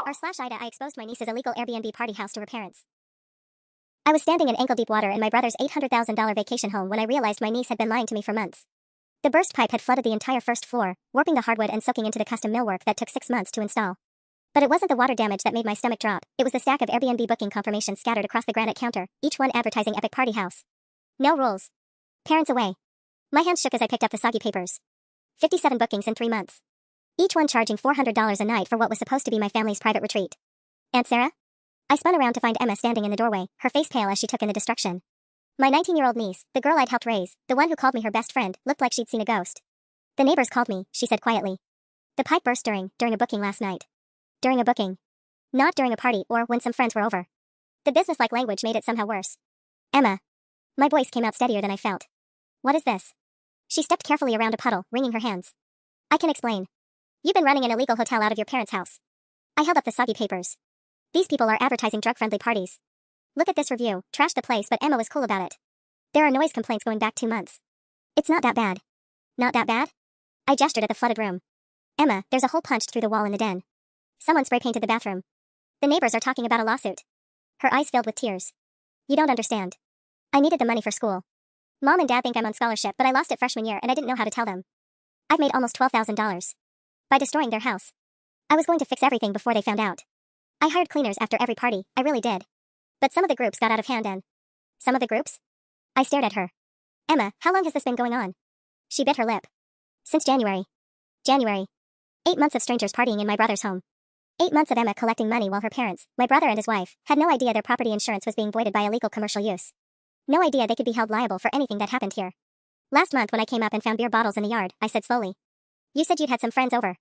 r/AITA I exposed my niece's illegal Airbnb party house to her parents. I was standing in ankle-deep water in my brother's $800,000 vacation home when I realized my niece had been lying to me for months. The burst pipe had flooded the entire first floor, warping the hardwood and soaking into the custom millwork that took 6 months to install. But it wasn't the water damage that made my stomach drop, it was the stack of Airbnb booking confirmations scattered across the granite counter, each one advertising epic party house. No rules. Parents away. My hands shook as I picked up the soggy papers. 57 bookings in 3 months. Each one charging $400 a night for what was supposed to be my family's private retreat. Aunt Sarah? I spun around to find Emma standing in the doorway, her face pale as she took in the destruction. My 19-year-old niece, the girl I'd helped raise, the one who called me her best friend, looked like she'd seen a ghost. The neighbors called me, she said quietly. The pipe burst during a booking last night. During a booking. Not during a party or when some friends were over. The businesslike language made it somehow worse. Emma. My voice came out steadier than I felt. What is this? She stepped carefully around a puddle, wringing her hands. I can explain. You've been running an illegal hotel out of your parents' house. I held up the soggy papers. These people are advertising drug-friendly parties. Look at this review, trashed the place but Emma was cool about it. There are noise complaints going back 2 months. It's not that bad. Not that bad? I gestured at the flooded room. Emma, there's a hole punched through the wall in the den. Someone spray-painted the bathroom. The neighbors are talking about a lawsuit. Her eyes filled with tears. You don't understand. I needed the money for school. Mom and Dad think I'm on scholarship, but I lost it freshman year and I didn't know how to tell them. I've made almost $12,000. By destroying their house. I was going to fix everything before they found out. I hired cleaners after every party, I really did. But some of the groups got out of hand and... Some of the groups? I stared at her. Emma, how long has this been going on? She bit her lip. Since January. January. 8 months of strangers partying in my brother's home. 8 months of Emma collecting money while her parents, my brother and his wife, had no idea their property insurance was being voided by illegal commercial use. No idea they could be held liable for anything that happened here. Last month when I came up and found beer bottles in the yard, I said slowly. You said you'd had some friends over.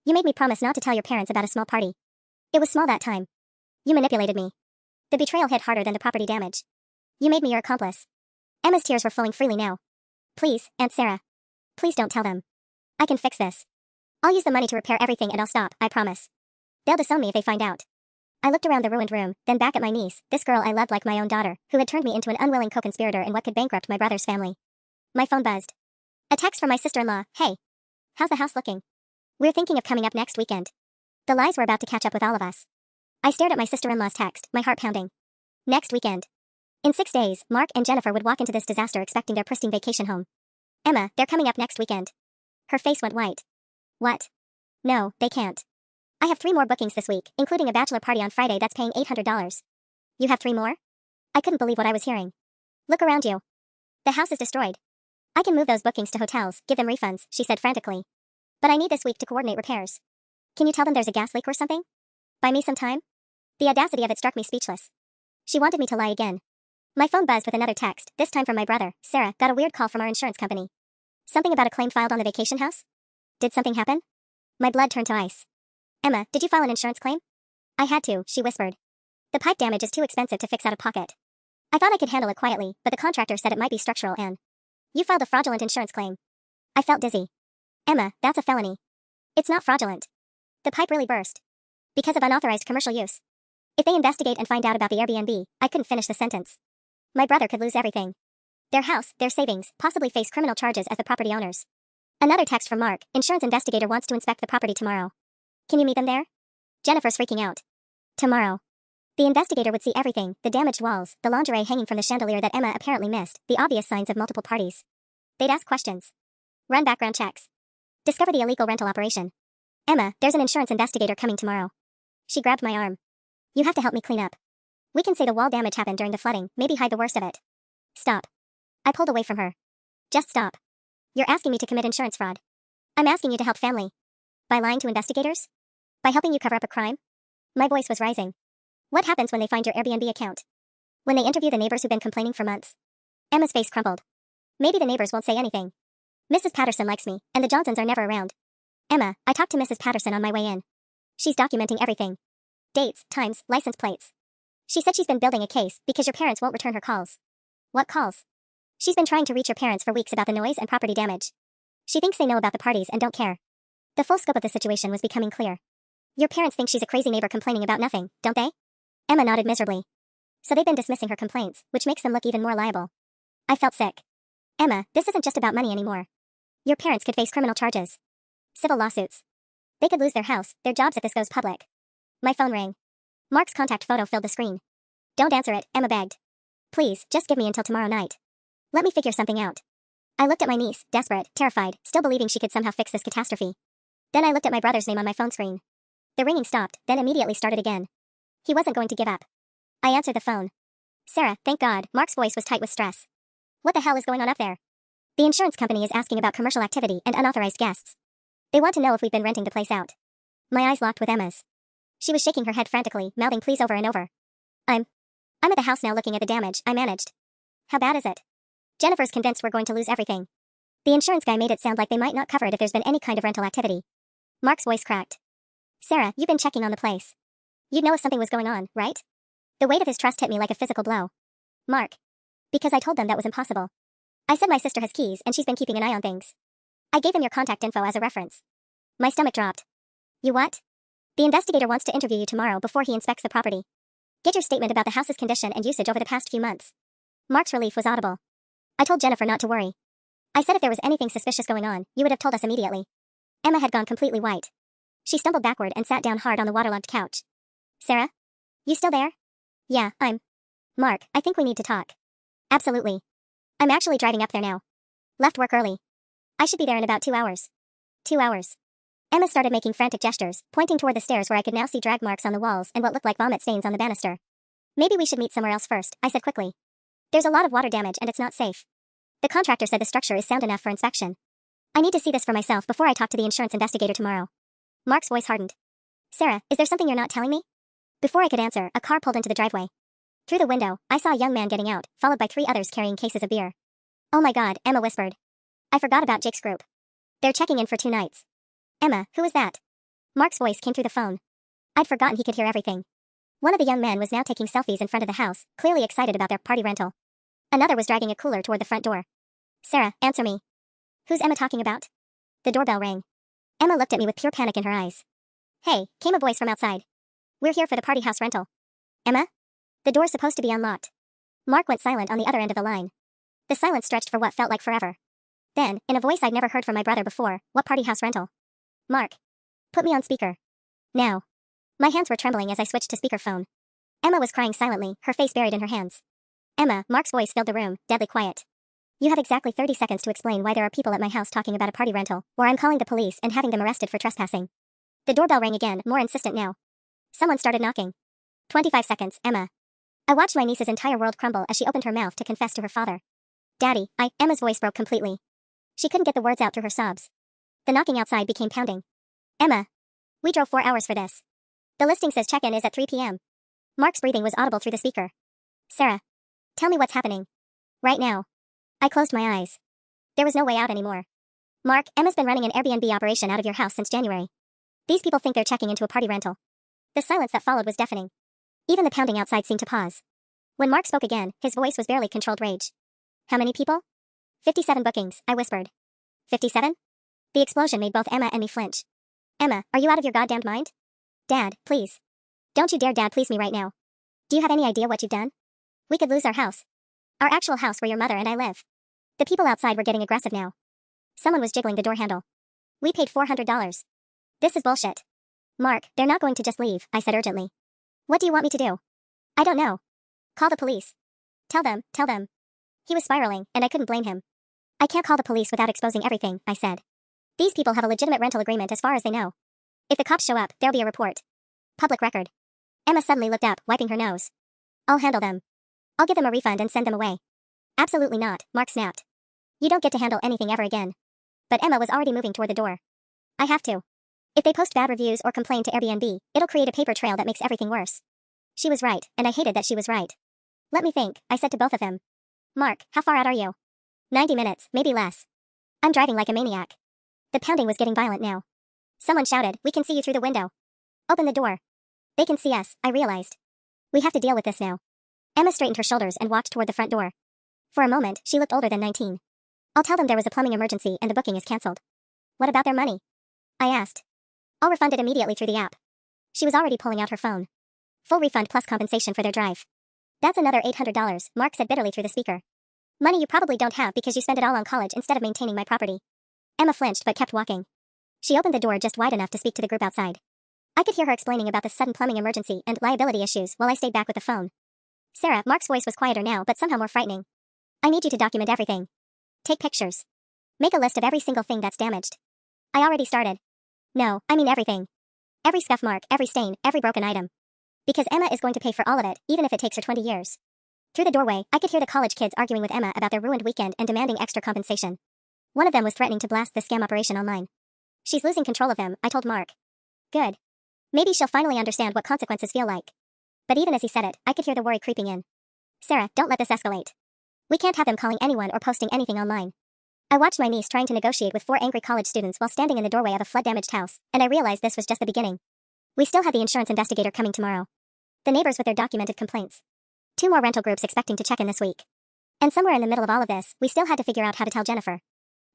You made me promise not to tell your parents about a small party. It was small that time. You manipulated me. The betrayal hit harder than the property damage. You made me your accomplice. Emma's tears were flowing freely now. Please, Aunt Sarah. Please don't tell them. I can fix this. I'll use the money to repair everything and I'll stop, I promise. They'll disown me if they find out. I looked around the ruined room, then back at my niece, this girl I loved like my own daughter, who had turned me into an unwilling co-conspirator in what could bankrupt my brother's family. My phone buzzed. A text from my sister-in-law, hey. How's the house looking? We're thinking of coming up next weekend. The lies were about to catch up with all of us. I stared at my sister-in-law's text, my heart pounding. Next weekend. In 6 days, Mark and Jennifer would walk into this disaster expecting their pristine vacation home. Emma, they're coming up next weekend. Her face went white. What? No, they can't. I have 3 more bookings this week, including a bachelor party on Friday that's paying $800. You have 3 more? I couldn't believe what I was hearing. Look around you. The house is destroyed. I can move those bookings to hotels, give them refunds, she said frantically. But I need this week to coordinate repairs. Can you tell them there's a gas leak or something? Buy me some time? The audacity of it struck me speechless. She wanted me to lie again. My phone buzzed with another text, this time from my brother, Sarah, got a weird call from our insurance company. Something about a claim filed on the vacation house? Did something happen? My blood turned to ice. Emma, did you file an insurance claim? I had to, she whispered. The pipe damage is too expensive to fix out of pocket. I thought I could handle it quietly, but the contractor said it might be structural and... You filed a fraudulent insurance claim. I felt dizzy. Emma, that's a felony. It's not fraudulent. The pipe really burst. Because of unauthorized commercial use. If they investigate and find out about the Airbnb, I couldn't finish the sentence. My brother could lose everything. Their house, their savings, possibly face criminal charges as the property owners. Another text from Mark, insurance investigator wants to inspect the property tomorrow. Can you meet them there? Jennifer's freaking out. Tomorrow. The investigator would see everything, the damaged walls, the lingerie hanging from the chandelier that Emma apparently missed, the obvious signs of multiple parties. They'd ask questions. Run background checks. Discover the illegal rental operation. Emma, there's an insurance investigator coming tomorrow. She grabbed my arm. You have to help me clean up. We can say the wall damage happened during the flooding, maybe hide the worst of it. Stop. I pulled away from her. Just stop. You're asking me to commit insurance fraud. I'm asking you to help family. By lying to investigators? By helping you cover up a crime? My voice was rising. What happens when they find your Airbnb account? When they interview the neighbors who've been complaining for months? Emma's face crumpled. Maybe the neighbors won't say anything. Mrs. Patterson likes me, and the Johnsons are never around. Emma, I talked to Mrs. Patterson on my way in. She's documenting everything. Dates, times, license plates. She said she's been building a case because your parents won't return her calls. What calls? She's been trying to reach your parents for weeks about the noise and property damage. She thinks they know about the parties and don't care. The full scope of the situation was becoming clear. Your parents think she's a crazy neighbor complaining about nothing, don't they? Emma nodded miserably. So they've been dismissing her complaints, which makes them look even more liable. I felt sick. Emma, this isn't just about money anymore. Your parents could face criminal charges. Civil lawsuits. They could lose their house, their jobs if this goes public. My phone rang. Mark's contact photo filled the screen. Don't answer it, Emma begged. Please, just give me until tomorrow night. Let me figure something out. I looked at my niece, desperate, terrified, still believing she could somehow fix this catastrophe. Then I looked at my brother's name on my phone screen. The ringing stopped, then immediately started again. He wasn't going to give up. I answered the phone. Sarah, thank God, Mark's voice was tight with stress. What the hell is going on up there? The insurance company is asking about commercial activity and unauthorized guests. They want to know if we've been renting the place out. My eyes locked with Emma's. She was shaking her head frantically, mouthing please over and over. I'm at the house now looking at the damage, I managed. How bad is it? Jennifer's convinced we're going to lose everything. The insurance guy made it sound like they might not cover it if there's been any kind of rental activity. Mark's voice cracked. Sarah, you've been checking on the place. You'd know if something was going on, right? The weight of his trust hit me like a physical blow. Mark. Because I told them that was impossible. I said my sister has keys and she's been keeping an eye on things. I gave him your contact info as a reference. My stomach dropped. You what? The investigator wants to interview you tomorrow before he inspects the property. Get your statement about the house's condition and usage over the past few months. Mark's relief was audible. I told Jennifer not to worry. I said if there was anything suspicious going on, you would have told us immediately. Emma had gone completely white. She stumbled backward and sat down hard on the waterlogged couch. Sarah? You still there? Yeah, Mark, I think we need to talk. Absolutely. I'm actually driving up there now. Left work early. I should be there in about 2 hours. 2 hours. Emma started making frantic gestures, pointing toward the stairs where I could now see drag marks on the walls and what looked like vomit stains on the banister. Maybe we should meet somewhere else first, I said quickly. There's a lot of water damage and it's not safe. The contractor said the structure is sound enough for inspection. I need to see this for myself before I talk to the insurance investigator tomorrow. Mark's voice hardened. Sarah, is there something you're not telling me? Before I could answer, a car pulled into the driveway. Through the window, I saw a young man getting out, followed by 3 others carrying cases of beer. Oh my God, Emma whispered. I forgot about Jake's group. They're checking in for 2 nights. Emma, who is that? Mark's voice came through the phone. I'd forgotten he could hear everything. One of the young men was now taking selfies in front of the house, clearly excited about their party rental. Another was dragging a cooler toward the front door. Sarah, answer me. Who's Emma talking about? The doorbell rang. Emma looked at me with pure panic in her eyes. Hey, came a voice from outside. We're here for the party house rental. Emma? The door's supposed to be unlocked. Mark went silent on the other end of the line. The silence stretched for what felt like forever. Then, in a voice I'd never heard from my brother before, what party house rental? Mark. Put me on speaker. Now. My hands were trembling as I switched to speakerphone. Emma was crying silently, her face buried in her hands. Emma, Mark's voice filled the room, deadly quiet. You have exactly 30 seconds to explain why there are people at my house talking about a party rental, or I'm calling the police and having them arrested for trespassing. The doorbell rang again, more insistent now. Someone started knocking. 25 seconds, Emma. I watched my niece's entire world crumble as she opened her mouth to confess to her father. Daddy, Emma's voice broke completely. She couldn't get the words out through her sobs. The knocking outside became pounding. Emma. We drove 4 hours for this. The listing says check-in is at 3 p.m. Mark's breathing was audible through the speaker. Sarah. Tell me what's happening. Right now. I closed my eyes. There was no way out anymore. Mark, Emma's been running an Airbnb operation out of your house since January. These people think they're checking into a party rental. The silence that followed was deafening. Even the pounding outside seemed to pause. When Mark spoke again, his voice was barely controlled rage. How many people? 57 bookings, I whispered. 57? The explosion made both Emma and me flinch. Emma, are you out of your goddamned mind? Dad, please. Don't you dare Dad please me right now. Do you have any idea what you've done? We could lose our house. Our actual house where your mother and I live. The people outside were getting aggressive now. Someone was jiggling the door handle. We paid $400. This is bullshit. Mark, they're not going to just leave, I said urgently. What do you want me to do? I don't know. Call the police. Tell them. He was spiraling, and I couldn't blame him. I can't call the police without exposing everything, I said. These people have a legitimate rental agreement as far as they know. If the cops show up, there'll be a report. Public record. Emma suddenly looked up, wiping her nose. I'll handle them. I'll give them a refund and send them away. Absolutely not, Mark snapped. You don't get to handle anything ever again. But Emma was already moving toward the door. I have to. If they post bad reviews or complain to Airbnb, it'll create a paper trail that makes everything worse. She was right, and I hated that she was right. Let me think, I said to both of them. Mark, how far out are you? 90 minutes, maybe less. I'm driving like a maniac. The pounding was getting violent now. Someone shouted, we can see you through the window. Open the door. They can see us, I realized. We have to deal with this now. Emma straightened her shoulders and walked toward the front door. For a moment, she looked older than 19. I'll tell them there was a plumbing emergency and the booking is cancelled. What about their money? I asked. I'll refund it immediately through the app. She was already pulling out her phone. Full refund plus compensation for their drive. That's another $800, Mark said bitterly through the speaker. Money you probably don't have because you spend it all on college instead of maintaining my property. Emma flinched but kept walking. She opened the door just wide enough to speak to the group outside. I could hear her explaining about the sudden plumbing emergency and liability issues while I stayed back with the phone. Sarah, Mark's voice was quieter now but somehow more frightening. I need you to document everything. Take pictures. Make a list of every single thing that's damaged. I already started. No, I mean everything. Every scuff mark, every stain, every broken item. Because Emma is going to pay for all of it, even if it takes her 20 years. Through the doorway, I could hear the college kids arguing with Emma about their ruined weekend and demanding extra compensation. One of them was threatening to blast the scam operation online. She's losing control of them, I told Mark. Good. Maybe she'll finally understand what consequences feel like. But even as he said it, I could hear the worry creeping in. Sarah, don't let this escalate. We can't have them calling anyone or posting anything online. I watched my niece trying to negotiate with 4 angry college students while standing in the doorway of a flood-damaged house, and I realized this was just the beginning. We still had the insurance investigator coming tomorrow. The neighbors with their documented complaints. 2 more rental groups expecting to check in this week. And somewhere in the middle of all of this, we still had to figure out how to tell Jennifer.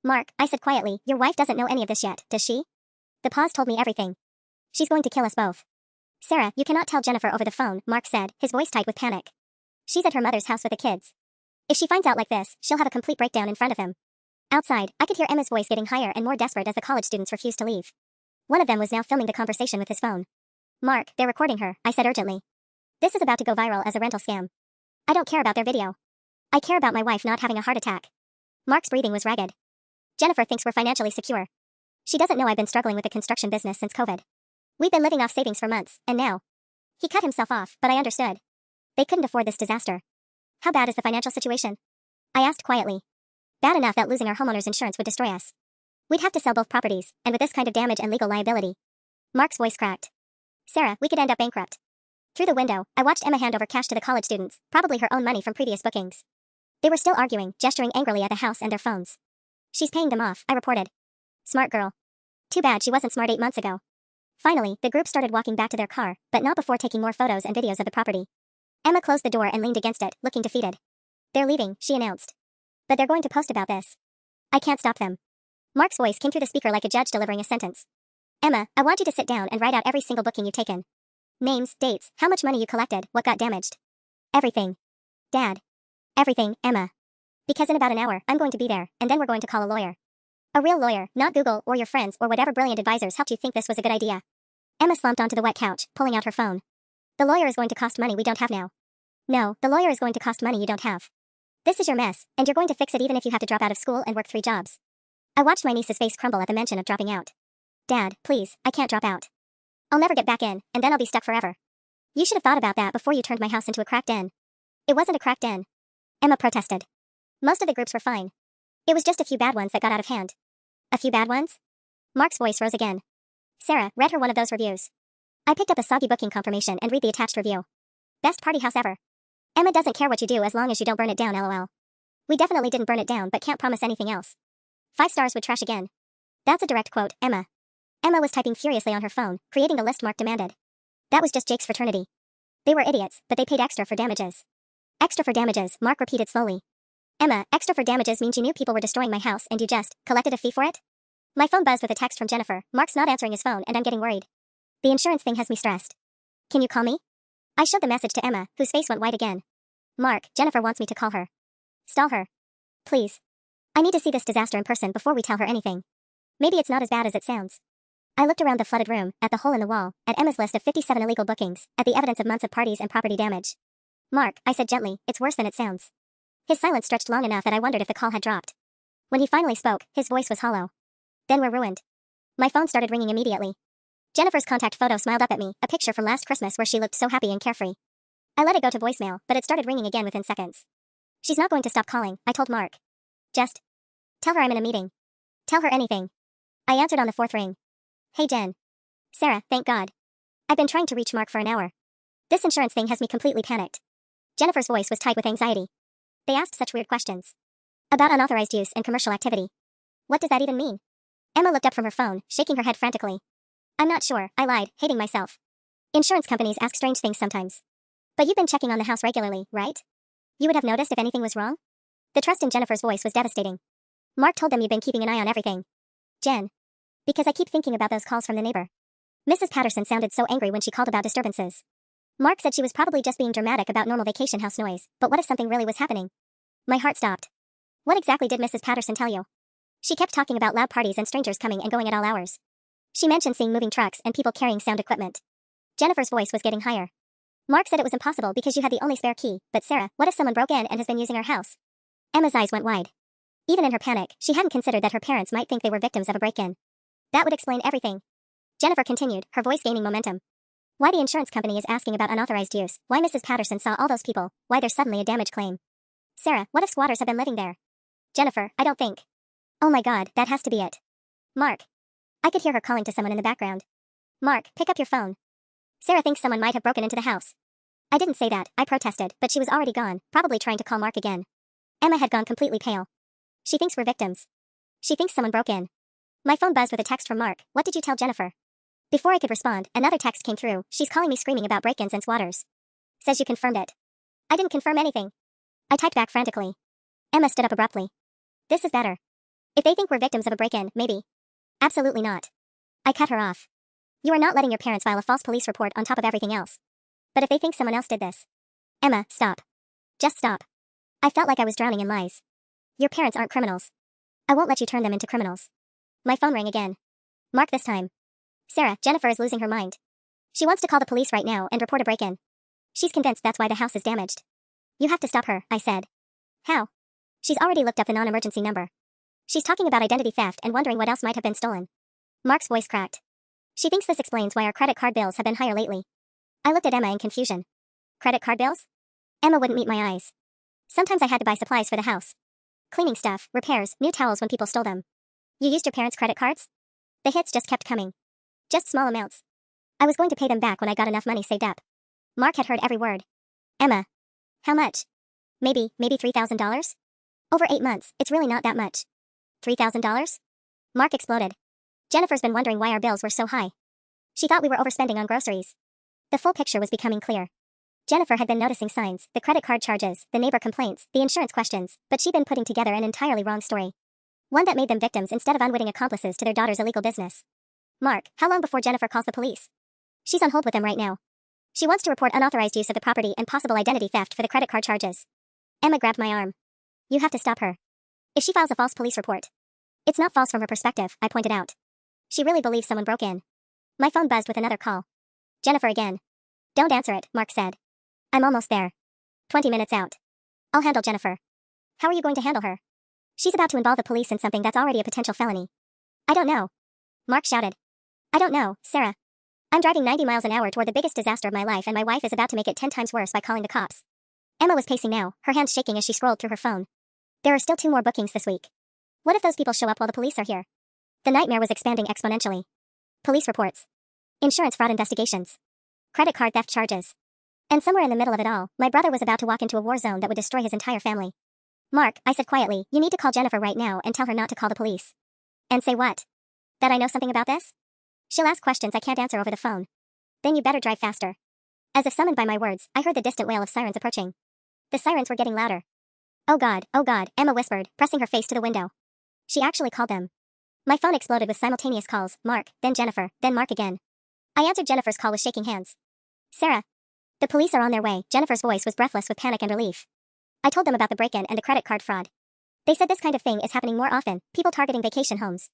Mark, I said quietly, your wife doesn't know any of this yet, does she? The pause told me everything. She's going to kill us both. Sarah, you cannot tell Jennifer over the phone, Mark said, his voice tight with panic. She's at her mother's house with the kids. If she finds out like this, she'll have a complete breakdown in front of him. Outside, I could hear Emma's voice getting higher and more desperate as the college students refused to leave. One of them was now filming the conversation with his phone. Mark, they're recording her, I said urgently. This is about to go viral as a rental scam. I don't care about their video. I care about my wife not having a heart attack. Mark's breathing was ragged. Jennifer thinks we're financially secure. She doesn't know I've been struggling with the construction business since COVID. We've been living off savings for months, and now. He cut himself off, but I understood. They couldn't afford this disaster. How bad is the financial situation? I asked quietly. Bad enough that losing our homeowner's insurance would destroy us. We'd have to sell both properties, and with this kind of damage and legal liability. Mark's voice cracked. Sarah, we could end up bankrupt. Through the window, I watched Emma hand over cash to the college students, probably her own money from previous bookings. They were still arguing, gesturing angrily at the house and their phones. She's paying them off, I reported. Smart girl. Too bad she wasn't smart 8 months ago. Finally, the group started walking back to their car, but not before taking more photos and videos of the property. Emma closed the door and leaned against it, looking defeated. They're leaving, she announced. But they're going to post about this. I can't stop them. Mark's voice came through the speaker like a judge delivering a sentence. Emma, I want you to sit down and write out every single booking you've taken. Names, dates, how much money you collected, what got damaged. Everything. Dad. Everything, Emma. Because in about an hour, I'm going to be there, and then we're going to call a lawyer. A real lawyer, not Google or your friends or whatever brilliant advisors helped you think this was a good idea. Emma slumped onto the wet couch, pulling out her phone. The lawyer is going to cost money we don't have now. No, the lawyer is going to cost money you don't have. This is your mess, and you're going to fix it even if you have to drop out of school and work 3 jobs. I watched my niece's face crumble at the mention of dropping out. Dad, please, I can't drop out. I'll never get back in, and then I'll be stuck forever. You should have thought about that before you turned my house into a crack den. It wasn't a crack den. Emma protested. Most of the groups were fine. It was just a few bad ones that got out of hand. A few bad ones? Mark's voice rose again. Sarah, read her one of those reviews. I picked up a soggy booking confirmation and read the attached review. Best party house ever. Emma doesn't care what you do as long as you don't burn it down, lol. We definitely didn't burn it down but can't promise anything else. 5 stars would trash again. That's a direct quote, Emma. Emma was typing furiously on her phone, creating the list Mark demanded. That was just Jake's fraternity. They were idiots, but they paid extra for damages. Extra for damages, Mark repeated slowly. Emma, extra for damages means you knew people were destroying my house and you just collected a fee for it? My phone buzzed with a text from Jennifer. Mark's not answering his phone and I'm getting worried. The insurance thing has me stressed. Can you call me? I showed the message to Emma, whose face went white again. Mark, Jennifer wants me to call her. Stall her. Please. I need to see this disaster in person before we tell her anything. Maybe it's not as bad as it sounds. I looked around the flooded room, at the hole in the wall, at Emma's list of 57 illegal bookings, at the evidence of months of parties and property damage. Mark, I said gently, it's worse than it sounds. His silence stretched long enough that I wondered if the call had dropped. When he finally spoke, his voice was hollow. Then we're ruined. My phone started ringing immediately. Jennifer's contact photo smiled up at me, a picture from last Christmas where she looked so happy and carefree. I let it go to voicemail, but it started ringing again within seconds. She's not going to stop calling, I told Mark. Just tell her I'm in a meeting. Tell her anything. I answered on the 4th ring. Hey Jen. Sarah, thank God. I've been trying to reach Mark for an hour. This insurance thing has me completely panicked. Jennifer's voice was tight with anxiety. They asked such weird questions. About unauthorized use and commercial activity. What does that even mean? Emma looked up from her phone, shaking her head frantically. I'm not sure, I lied, hating myself. Insurance companies ask strange things sometimes. But you've been checking on the house regularly, right? You would have noticed if anything was wrong? The trust in Jennifer's voice was devastating. Mark told them you'd been keeping an eye on everything. Jen. Because I keep thinking about those calls from the neighbor. Mrs. Patterson sounded so angry when she called about disturbances. Mark said she was probably just being dramatic about normal vacation house noise, but what if something really was happening? My heart stopped. What exactly did Mrs. Patterson tell you? She kept talking about loud parties and strangers coming and going at all hours. She mentioned seeing moving trucks and people carrying sound equipment. Jennifer's voice was getting higher. Mark said it was impossible because you had the only spare key, but Sarah, what if someone broke in and has been using our house? Emma's eyes went wide. Even in her panic, she hadn't considered that her parents might think they were victims of a break-in. That would explain everything. Jennifer continued, her voice gaining momentum. Why the insurance company is asking about unauthorized use, why Mrs. Patterson saw all those people, why there's suddenly a damage claim. Sarah, what if squatters have been living there? Jennifer, I don't think. Oh my god, that has to be it. Mark. I could hear her calling to someone in the background. Mark, pick up your phone. Sarah thinks someone might have broken into the house. I didn't say that, I protested, but she was already gone, probably trying to call Mark again. Emma had gone completely pale. She thinks we're victims. She thinks someone broke in. My phone buzzed with a text from Mark. What did you tell Jennifer? Before I could respond, another text came through. She's calling me screaming about break-ins and squatters. Says you confirmed it. I didn't confirm anything. I typed back frantically. Emma stood up abruptly. This is better. If they think we're victims of a break-in, maybe. Absolutely not. I cut her off. You are not letting your parents file a false police report on top of everything else. But if they think someone else did this. Emma, stop. Just stop. I felt like I was drowning in lies. Your parents aren't criminals. I won't let you turn them into criminals. My phone rang again. Mark this time. Sarah, Jennifer is losing her mind. She wants to call the police right now and report a break-in. She's convinced that's why the house is damaged. You have to stop her, I said. How? She's already looked up the non-emergency number. She's talking about identity theft and wondering what else might have been stolen. Mark's voice cracked. She thinks this explains why our credit card bills have been higher lately. I looked at Emma in confusion. Credit card bills? Emma wouldn't meet my eyes. Sometimes I had to buy supplies for the house. Cleaning stuff, repairs, new towels when people stole them. You used your parents' credit cards? The hits just kept coming. Just small amounts. I was going to pay them back when I got enough money saved up. Mark had heard every word. Emma. How much? Maybe $3,000? Over 8 months, it's really not that much. $3,000? Mark exploded. Jennifer's been wondering why our bills were so high. She thought we were overspending on groceries. The full picture was becoming clear. Jennifer had been noticing signs, the credit card charges, the neighbor complaints, the insurance questions, but she'd been putting together an entirely wrong story. One that made them victims instead of unwitting accomplices to their daughter's illegal business. Mark, how long before Jennifer calls the police? She's on hold with them right now. She wants to report unauthorized use of the property and possible identity theft for the credit card charges. Emma grabbed my arm. You have to stop her. If she files a false police report. It's not false from her perspective, I pointed out. She really believes someone broke in. My phone buzzed with another call. Jennifer again. Don't answer it, Mark said. I'm almost there. 20 minutes out. I'll handle Jennifer. How are you going to handle her? She's about to involve the police in something that's already a potential felony. I don't know. Mark shouted. I don't know, Sarah. I'm driving 90 miles an hour toward the biggest disaster of my life and my wife is about to make it 10 times worse by calling the cops. Emma was pacing now, her hands shaking as she scrolled through her phone. There are still 2 more bookings this week. What if those people show up while the police are here? The nightmare was expanding exponentially. Police reports. Insurance fraud investigations. Credit card theft charges. And somewhere in the middle of it all, my brother was about to walk into a war zone that would destroy his entire family. Mark, I said quietly, you need to call Jennifer right now and tell her not to call the police. And say what? That I know something about this? She'll ask questions I can't answer over the phone. Then you better drive faster. As if summoned by my words, I heard the distant wail of sirens approaching. The sirens were getting louder. Oh God, Emma whispered, pressing her face to the window. She actually called them. My phone exploded with simultaneous calls, Mark, then Jennifer, then Mark again. I answered Jennifer's call with shaking hands. Sarah. The police are on their way, Jennifer's voice was breathless with panic and relief. I told them about the break-in and the credit card fraud. They said this kind of thing is happening more often, people targeting vacation homes.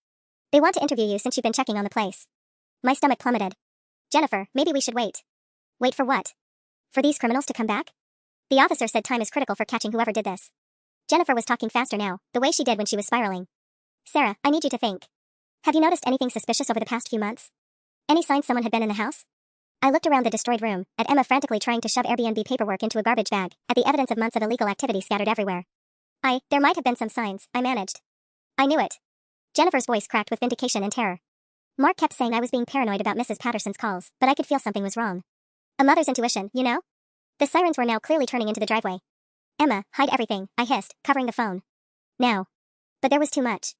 They want to interview you since you've been checking on the place. My stomach plummeted. Jennifer, maybe we should wait. Wait for what? For these criminals to come back? The officer said time is critical for catching whoever did this. Jennifer was talking faster now, the way she did when she was spiraling. Sarah, I need you to think. Have you noticed anything suspicious over the past few months? Any signs someone had been in the house? I looked around the destroyed room, at Emma frantically trying to shove Airbnb paperwork into a garbage bag, at the evidence of months of illegal activity scattered everywhere. There might have been some signs, I managed. I knew it. Jennifer's voice cracked with vindication and terror. Mark kept saying I was being paranoid about Mrs. Patterson's calls, but I could feel something was wrong. A mother's intuition, you know? The sirens were now clearly turning into the driveway. Emma, hide everything, I hissed, covering the phone. Now. But there was too much.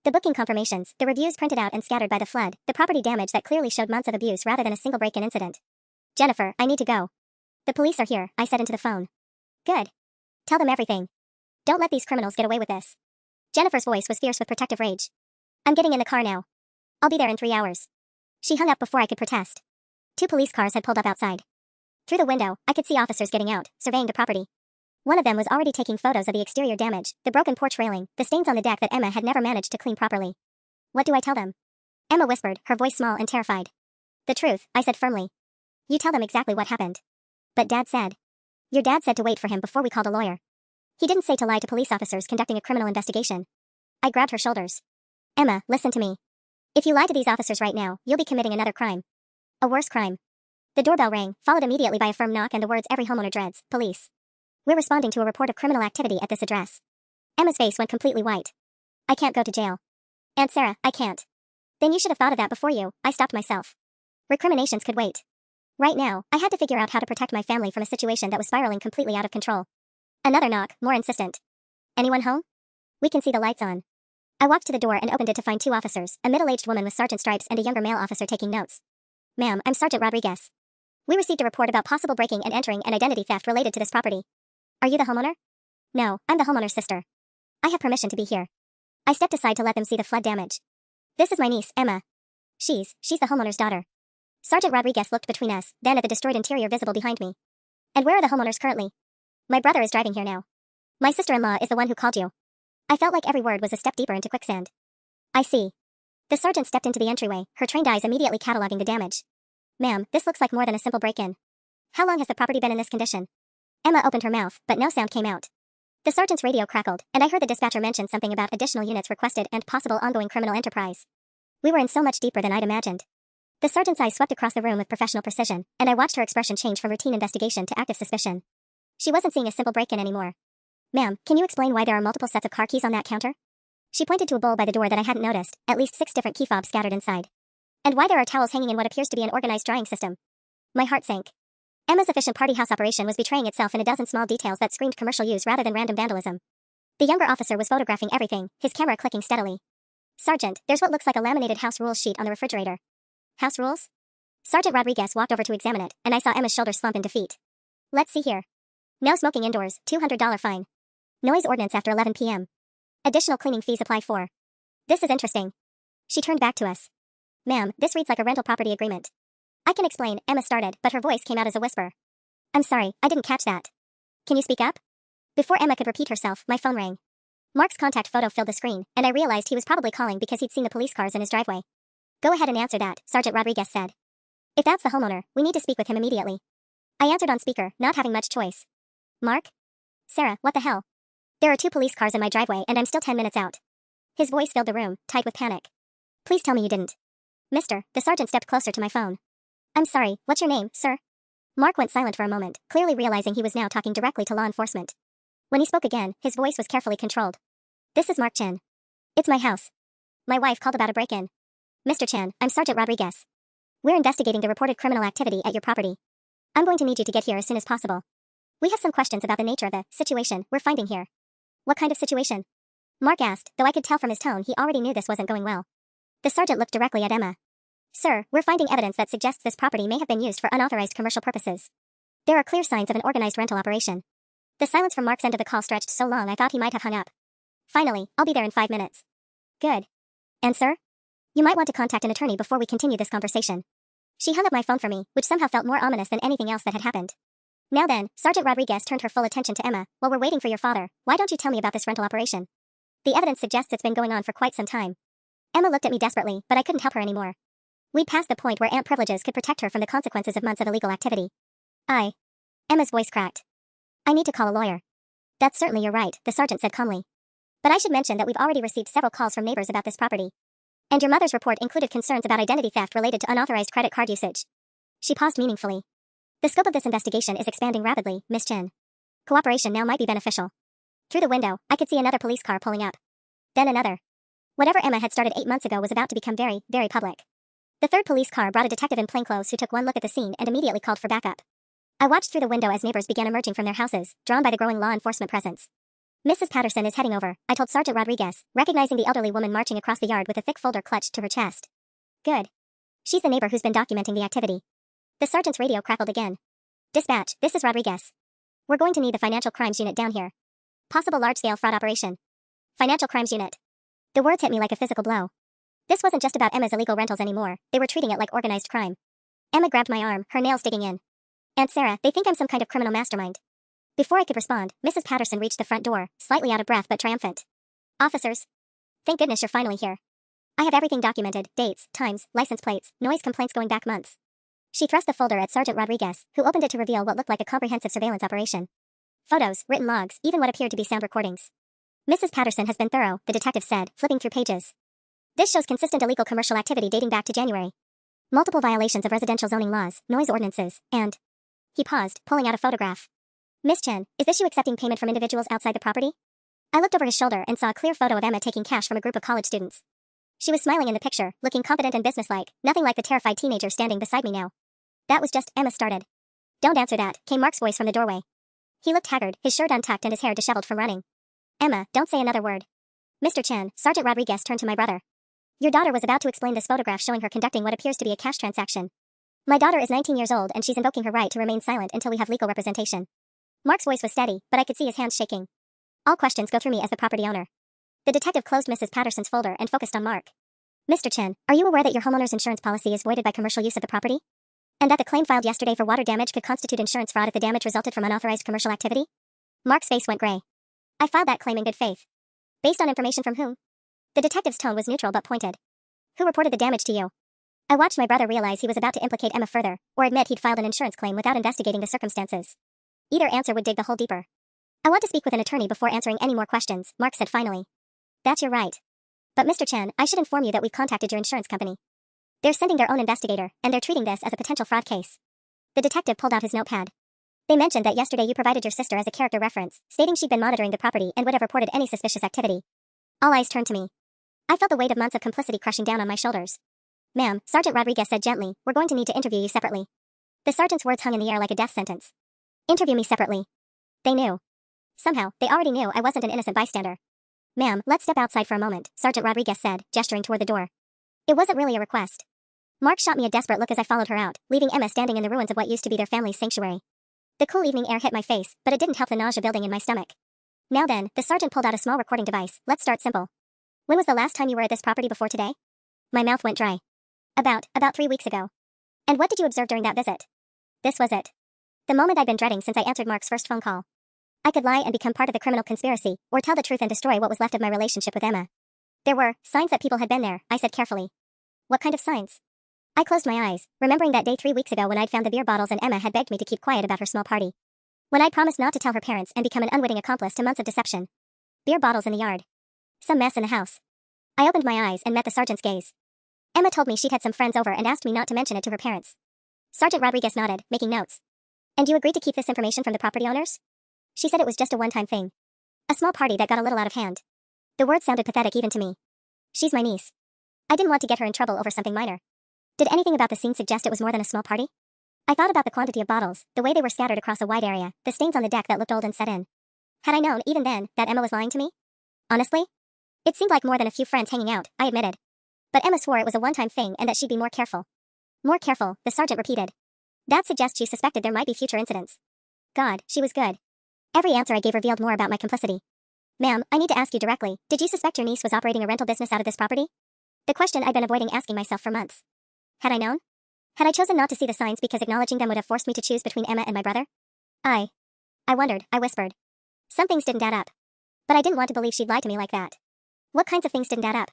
The booking confirmations, the reviews printed out and scattered by the flood, the property damage that clearly showed months of abuse rather than a single break-in incident. Jennifer, I need to go. The police are here, I said into the phone. Good. Tell them everything. Don't let these criminals get away with this. Jennifer's voice was fierce with protective rage. I'm getting in the car now. I'll be there in 3 hours. She hung up before I could protest. 2 police cars had pulled up outside. Through the window, I could see officers getting out, surveying the property. One of them was already taking photos of the exterior damage, the broken porch railing, the stains on the deck that Emma had never managed to clean properly. What do I tell them? Emma whispered, her voice small and terrified. The truth, I said firmly. You tell them exactly what happened. But Dad said. Your dad said to wait for him before we called a lawyer. He didn't say to lie to police officers conducting a criminal investigation. I grabbed her shoulders. Emma, listen to me. If you lie to these officers right now, you'll be committing another crime. A worse crime. The doorbell rang, followed immediately by a firm knock and the words every homeowner dreads, police. We're responding to a report of criminal activity at this address. Emma's face went completely white. I can't go to jail. Aunt Sarah, I can't. Then you should have thought of that before you, I stopped myself. Recriminations could wait. Right now, I had to figure out how to protect my family from a situation that was spiraling completely out of control. Another knock, more insistent. Anyone home? We can see the lights on. I walked to the door and opened it to find two officers, a middle-aged woman with sergeant stripes and a younger male officer taking notes. Ma'am, I'm Sergeant Rodriguez. We received a report about possible breaking and entering and identity theft related to this property. Are you the homeowner? No, I'm the homeowner's sister. I have permission to be here. I stepped aside to let them see the flood damage. This is my niece, Emma. She's the homeowner's daughter. Sergeant Rodriguez looked between us, then at the destroyed interior visible behind me. And where are the homeowners currently? My brother is driving here now. My sister-in-law is the one who called you. I felt like every word was a step deeper into quicksand. I see. The sergeant stepped into the entryway, her trained eyes immediately cataloging the damage. Ma'am, this looks like more than a simple break-in. How long has the property been in this condition? Emma opened her mouth, but no sound came out. The sergeant's radio crackled, and I heard the dispatcher mention something about additional units requested and possible ongoing criminal enterprise. We were in so much deeper than I'd imagined. The sergeant's eyes swept across the room with professional precision, and I watched her expression change from routine investigation to active suspicion. She wasn't seeing a simple break-in anymore. Ma'am, can you explain why there are multiple sets of car keys on that counter? She pointed to a bowl by the door that I hadn't noticed, at least 6 different key fobs scattered inside. And why there are towels hanging in what appears to be an organized drying system. My heart sank. Emma's efficient party house operation was betraying itself in a dozen small details that screamed commercial use rather than random vandalism. The younger officer was photographing everything, his camera clicking steadily. Sergeant, there's what looks like a laminated house rules sheet on the refrigerator. House rules? Sergeant Rodriguez walked over to examine it, and I saw Emma's shoulders slump in defeat. Let's see here. No smoking indoors, $200 fine. Noise ordinance after 11 p.m. Additional cleaning fees apply for. This is interesting. She turned back to us. Ma'am, this reads like a rental property agreement. I can explain, Emma started, but her voice came out as a whisper. I'm sorry, I didn't catch that. Can you speak up? Before Emma could repeat herself, my phone rang. Mark's contact photo filled the screen, and I realized he was probably calling because he'd seen the police cars in his driveway. Go ahead and answer that, Sergeant Rodriguez said. If that's the homeowner, we need to speak with him immediately. I answered on speaker, not having much choice. Mark? Sarah, what the hell? There are 2 police cars in my driveway and I'm still 10 minutes out. His voice filled the room, tight with panic. Please tell me you didn't. Mister, the sergeant stepped closer to my phone. I'm sorry, what's your name, sir? Mark went silent for a moment, clearly realizing he was now talking directly to law enforcement. When he spoke again, his voice was carefully controlled. This is Mark Chin. It's my house. My wife called about a break-in. Mr. Chan, I'm Sergeant Rodriguez. We're investigating the reported criminal activity at your property. I'm going to need you to get here as soon as possible. We have some questions about the nature of the situation we're finding here. What kind of situation? Mark asked, though I could tell from his tone he already knew this wasn't going well. The sergeant looked directly at Emma. Sir, we're finding evidence that suggests this property may have been used for unauthorized commercial purposes. There are clear signs of an organized rental operation. The silence from Mark's end of the call stretched so long I thought he might have hung up. Finally, I'll be there in 5 minutes. Good. And sir? You might want to contact an attorney before we continue this conversation. She hung up my phone for me, which somehow felt more ominous than anything else that had happened. Now then, Sergeant Rodriguez turned her full attention to Emma. While we're waiting for your father, why don't you tell me about this rental operation? The evidence suggests it's been going on for quite some time. Emma looked at me desperately, but I couldn't help her anymore. We'd passed the point where aunt privileges could protect her from the consequences of months of illegal activity. Emma's voice cracked. I need to call a lawyer. That's certainly you're right, the sergeant said calmly. But I should mention that we've already received several calls from neighbors about this property. And your mother's report included concerns about identity theft related to unauthorized credit card usage. She paused meaningfully. The scope of this investigation is expanding rapidly, Miss Chin. Cooperation now might be beneficial. Through the window, I could see another police car pulling up. Then another. Whatever Emma had started 8 months ago was about to become very, very public. The third police car brought a detective in plainclothes who took one look at the scene and immediately called for backup. I watched through the window as neighbors began emerging from their houses, drawn by the growing law enforcement presence. Mrs. Patterson is heading over, I told Sergeant Rodriguez, recognizing the elderly woman marching across the yard with a thick folder clutched to her chest. Good. She's the neighbor who's been documenting the activity. The sergeant's radio crackled again. Dispatch, this is Rodriguez. We're going to need the Financial Crimes Unit down here. Possible large-scale fraud operation. Financial Crimes Unit. The words hit me like a physical blow. This wasn't just about Emma's illegal rentals anymore, they were treating it like organized crime. Emma grabbed my arm, her nails digging in. Aunt Sarah, they think I'm some kind of criminal mastermind. Before I could respond, Mrs. Patterson reached the front door, slightly out of breath but triumphant. Officers. Thank goodness you're finally here. I have everything documented, dates, times, license plates, noise complaints going back months. She thrust the folder at Sergeant Rodriguez, who opened it to reveal what looked like a comprehensive surveillance operation. Photos, written logs, even what appeared to be sound recordings. Mrs. Patterson has been thorough, the detective said, flipping through pages. This shows consistent illegal commercial activity dating back to January. Multiple violations of residential zoning laws, noise ordinances, and... He paused, pulling out a photograph. Miss Chen, is this you accepting payment from individuals outside the property? I looked over his shoulder and saw a clear photo of Emma taking cash from a group of college students. She was smiling in the picture, looking confident and businesslike, nothing like the terrified teenager standing beside me now. That was just, Emma started. Don't answer that, came Mark's voice from the doorway. He looked haggard, his shirt untucked and his hair disheveled from running. Emma, don't say another word. Mr. Chen, Sergeant Rodriguez turned to my brother. Your daughter was about to explain this photograph showing her conducting what appears to be a cash transaction. My daughter is 19 years old and she's invoking her right to remain silent until we have legal representation. Mark's voice was steady, but I could see his hands shaking. All questions go through me as the property owner. The detective closed Mrs. Patterson's folder and focused on Mark. Mr. Chen, are you aware that your homeowner's insurance policy is voided by commercial use of the property? And that the claim filed yesterday for water damage could constitute insurance fraud if the damage resulted from unauthorized commercial activity? Mark's face went gray. I filed that claim in good faith. Based on information from whom? The detective's tone was neutral but pointed. Who reported the damage to you? I watched my brother realize he was about to implicate Emma further, or admit he'd filed an insurance claim without investigating the circumstances. Either answer would dig the hole deeper. I want to speak with an attorney before answering any more questions, Mark said finally. That's your right. But Mr. Chen, I should inform you that we've contacted your insurance company. They're sending their own investigator, and they're treating this as a potential fraud case. The detective pulled out his notepad. They mentioned that yesterday you provided your sister as a character reference, stating she'd been monitoring the property and would have reported any suspicious activity. All eyes turned to me. I felt the weight of months of complicity crushing down on my shoulders. Ma'am, Sergeant Rodriguez said gently, we're going to need to interview you separately. The sergeant's words hung in the air like a death sentence. Interview me separately. They knew. Somehow, they already knew I wasn't an innocent bystander. Ma'am, let's step outside for a moment, Sergeant Rodriguez said, gesturing toward the door. It wasn't really a request. Mark shot me a desperate look as I followed her out, leaving Emma standing in the ruins of what used to be their family's sanctuary. The cool evening air hit my face, but it didn't help the nausea building in my stomach. Now then, the sergeant pulled out a small recording device. Let's start simple. When was the last time you were at this property before today? My mouth went dry. About 3 weeks ago. And what did you observe during that visit? This was it. The moment I'd been dreading since I answered Mark's first phone call. I could lie and become part of the criminal conspiracy, or tell the truth and destroy what was left of my relationship with Emma. There were signs that people had been there, I said carefully. What kind of signs? I closed my eyes, remembering that day 3 weeks ago when I'd found the beer bottles and Emma had begged me to keep quiet about her small party. When I'd promised not to tell her parents and become an unwitting accomplice to months of deception. Beer bottles in the yard. Some mess in the house. I opened my eyes and met the sergeant's gaze. Emma told me she'd had some friends over and asked me not to mention it to her parents. Sergeant Rodriguez nodded, making notes. And you agreed to keep this information from the property owners? She said it was just a one-time thing. A small party that got a little out of hand. The words sounded pathetic even to me. She's my niece. I didn't want to get her in trouble over something minor. Did anything about the scene suggest it was more than a small party? I thought about the quantity of bottles, the way they were scattered across a wide area, the stains on the deck that looked old and set in. Had I known, even then, that Emma was lying to me? Honestly? It seemed like more than a few friends hanging out, I admitted. But Emma swore it was a one-time thing and that she'd be more careful. More careful, the sergeant repeated. That suggests she suspected there might be future incidents. God, she was good. Every answer I gave revealed more about my complicity. Ma'am, I need to ask you directly, did you suspect your niece was operating a rental business out of this property? The question I'd been avoiding asking myself for months. Had I known? Had I chosen not to see the signs because acknowledging them would have forced me to choose between Emma and my brother? I wondered, I whispered. Some things didn't add up. But I didn't want to believe she'd lie to me like that. What kinds of things didn't add up?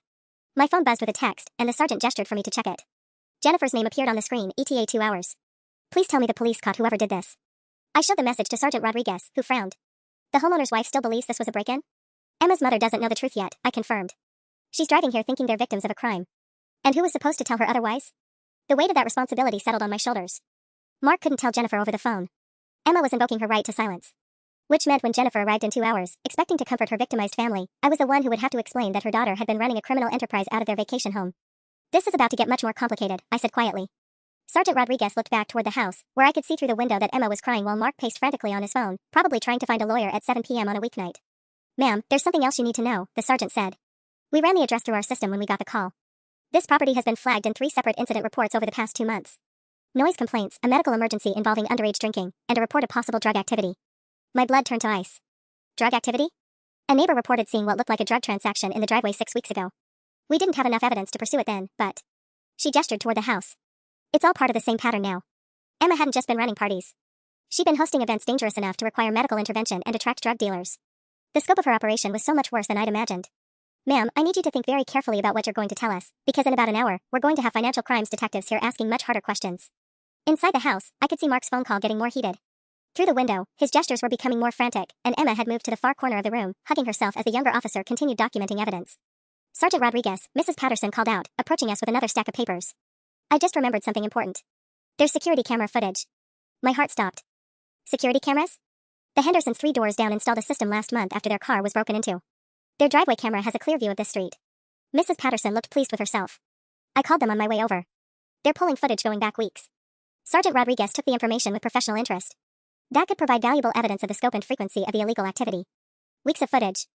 My phone buzzed with a text, and the sergeant gestured for me to check it. Jennifer's name appeared on the screen, ETA 2 hours. Please tell me the police caught whoever did this. I showed the message to Sergeant Rodriguez, who frowned. The homeowner's wife still believes this was a break-in? Emma's mother doesn't know the truth yet, I confirmed. She's driving here thinking they're victims of a crime. And who was supposed to tell her otherwise? The weight of that responsibility settled on my shoulders. Mark couldn't tell Jennifer over the phone. Emma was invoking her right to silence. Which meant when Jennifer arrived in 2 hours, expecting to comfort her victimized family, I was the one who would have to explain that her daughter had been running a criminal enterprise out of their vacation home. This is about to get much more complicated, I said quietly. Sergeant Rodriguez looked back toward the house, where I could see through the window that Emma was crying while Mark paced frantically on his phone, probably trying to find a lawyer at 7 p.m. on a weeknight. Ma'am, there's something else you need to know, the sergeant said. We ran the address through our system when we got the call. This property has been flagged in 3 separate incident reports over the past 2 months. Noise complaints, a medical emergency involving underage drinking, and a report of possible drug activity. My blood turned to ice. Drug activity? A neighbor reported seeing what looked like a drug transaction in the driveway 6 weeks ago. We didn't have enough evidence to pursue it then, but... She gestured toward the house. It's all part of the same pattern now. Emma hadn't just been running parties. She'd been hosting events dangerous enough to require medical intervention and attract drug dealers. The scope of her operation was so much worse than I'd imagined. Ma'am, I need you to think very carefully about what you're going to tell us, because in about an hour, we're going to have financial crimes detectives here asking much harder questions. Inside the house, I could see Mark's phone call getting more heated. Through the window, his gestures were becoming more frantic, and Emma had moved to the far corner of the room, hugging herself as the younger officer continued documenting evidence. Sergeant Rodriguez, Mrs. Patterson called out, approaching us with another stack of papers. I just remembered something important. There's security camera footage. My heart stopped. Security cameras? The Hendersons 3 doors down installed a system last month after their car was broken into. Their driveway camera has a clear view of this street. Mrs. Patterson looked pleased with herself. I called them on my way over. They're pulling footage going back weeks. Sergeant Rodriguez took the information with professional interest. That could provide valuable evidence of the scope and frequency of the illegal activity. Weeks of footage.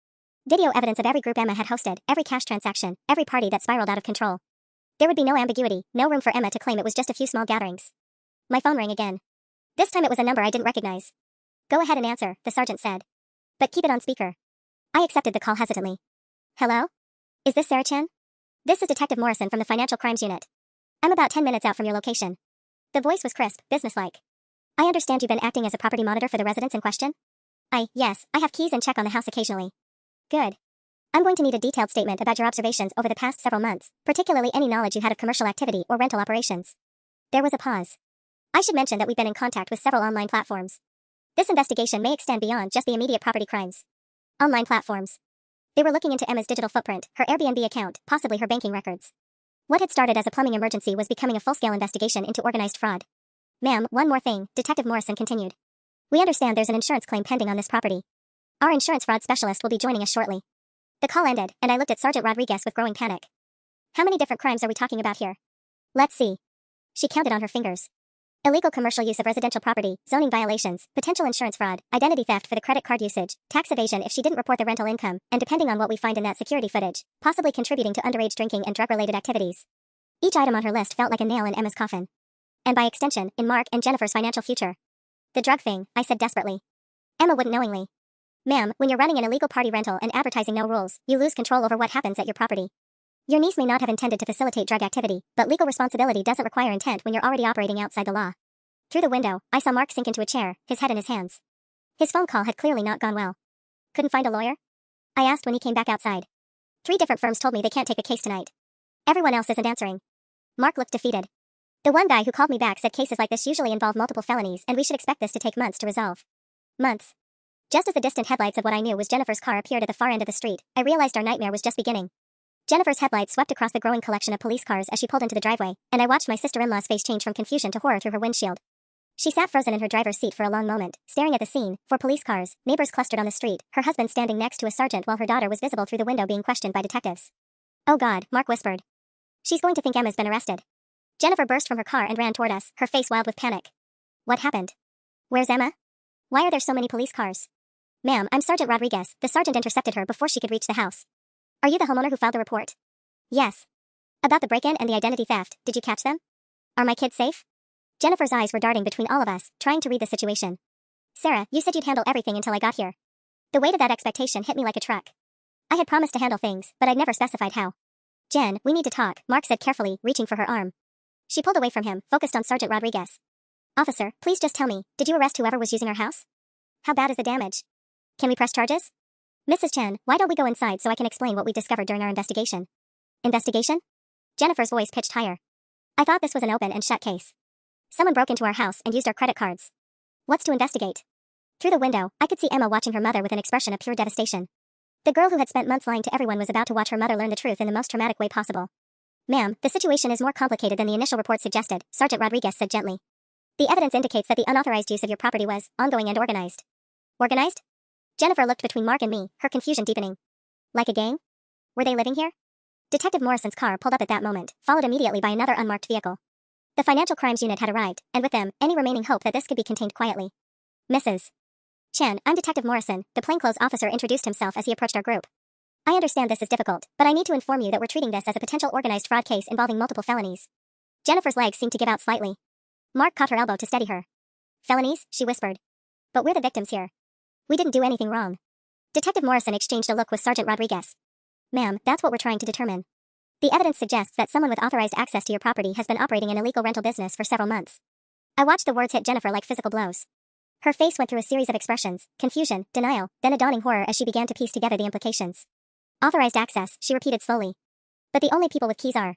Video evidence of every group Emma had hosted, every cash transaction, every party that spiraled out of control. There would be no ambiguity, no room for Emma to claim it was just a few small gatherings. My phone rang again. This time it was a number I didn't recognize. Go ahead and answer, the sergeant said. But keep it on speaker. I accepted the call hesitantly. Hello? Is this Sarah Chen? This is Detective Morrison from the Financial Crimes Unit. I'm about 10 minutes out from your location. The voice was crisp, businesslike. I understand you've been acting as a property monitor for the residents in question? Yes, I have keys and check on the house occasionally. Good. I'm going to need a detailed statement about your observations over the past several months, particularly any knowledge you had of commercial activity or rental operations. There was a pause. I should mention that we've been in contact with several online platforms. This investigation may extend beyond just the immediate property crimes. Online platforms. They were looking into Emma's digital footprint, her Airbnb account, possibly her banking records. What had started as a plumbing emergency was becoming a full-scale investigation into organized fraud. Ma'am, one more thing, Detective Morrison continued. We understand there's an insurance claim pending on this property. Our insurance fraud specialist will be joining us shortly. The call ended, and I looked at Sergeant Rodriguez with growing panic. How many different crimes are we talking about here? Let's see. She counted on her fingers. Illegal commercial use of residential property, zoning violations, potential insurance fraud, identity theft for the credit card usage, tax evasion if she didn't report the rental income, and depending on what we find in that security footage, possibly contributing to underage drinking and drug-related activities. Each item on her list felt like a nail in Emma's coffin. And by extension, in Mark and Jennifer's financial future. The drug thing, I said desperately. Emma wouldn't knowingly. Ma'am, when you're running an illegal party rental and advertising no rules, you lose control over what happens at your property. Your niece may not have intended to facilitate drug activity, but legal responsibility doesn't require intent when you're already operating outside the law. Through the window, I saw Mark sink into a chair, his head in his hands. His phone call had clearly not gone well. Couldn't find a lawyer? I asked when he came back outside. 3 different firms told me they can't take a case tonight. Everyone else isn't answering. Mark looked defeated. The one guy who called me back said cases like this usually involve multiple felonies and we should expect this to take months to resolve. Months. Just as the distant headlights of what I knew was Jennifer's car appeared at the far end of the street, I realized our nightmare was just beginning. Jennifer's headlights swept across the growing collection of police cars as she pulled into the driveway, and I watched my sister-in-law's face change from confusion to horror through her windshield. She sat frozen in her driver's seat for a long moment, staring at the scene, 4 police cars, neighbors clustered on the street, her husband standing next to a sergeant while her daughter was visible through the window being questioned by detectives. Oh God, Mark whispered. She's going to think Emma's been arrested. Jennifer burst from her car and ran toward us, her face wild with panic. What happened? Where's Emma? Why are there so many police cars? Ma'am, I'm Sergeant Rodriguez. The sergeant intercepted her before she could reach the house. Are you the homeowner who filed the report? Yes. About the break-in and the identity theft, did you catch them? Are my kids safe? Jennifer's eyes were darting between all of us, trying to read the situation. Sarah, you said you'd handle everything until I got here. The weight of that expectation hit me like a truck. I had promised to handle things, but I'd never specified how. Jen, we need to talk, Mark said carefully, reaching for her arm. She pulled away from him, focused on Sergeant Rodriguez. Officer, please just tell me, did you arrest whoever was using our house? How bad is the damage? Can we press charges? Mrs. Chen, why don't we go inside so I can explain what we discovered during our investigation? Investigation? Jennifer's voice pitched higher. I thought this was an open and shut case. Someone broke into our house and used our credit cards. What's to investigate? Through the window, I could see Emma watching her mother with an expression of pure devastation. The girl who had spent months lying to everyone was about to watch her mother learn the truth in the most traumatic way possible. Ma'am, the situation is more complicated than the initial report suggested, Sergeant Rodriguez said gently. The evidence indicates that the unauthorized use of your property was ongoing and organized. Organized? Jennifer looked between Mark and me, her confusion deepening. Like a gang? Were they living here? Detective Morrison's car pulled up at that moment, followed immediately by another unmarked vehicle. The Financial Crimes Unit had arrived, and with them, any remaining hope that this could be contained quietly. Mrs. Chen, I'm Detective Morrison, the plainclothes officer introduced himself as he approached our group. I understand this is difficult, but I need to inform you that we're treating this as a potential organized fraud case involving multiple felonies. Jennifer's legs seemed to give out slightly. Mark caught her elbow to steady her. Felonies, she whispered. But we're the victims here. We didn't do anything wrong. Detective Morrison exchanged a look with Sergeant Rodriguez. Ma'am, that's what we're trying to determine. The evidence suggests that someone with authorized access to your property has been operating an illegal rental business for several months. I watched the words hit Jennifer like physical blows. Her face went through a series of expressions, confusion, denial, then a dawning horror as she began to piece together the implications. Authorized access, she repeated slowly. But the only people with keys are.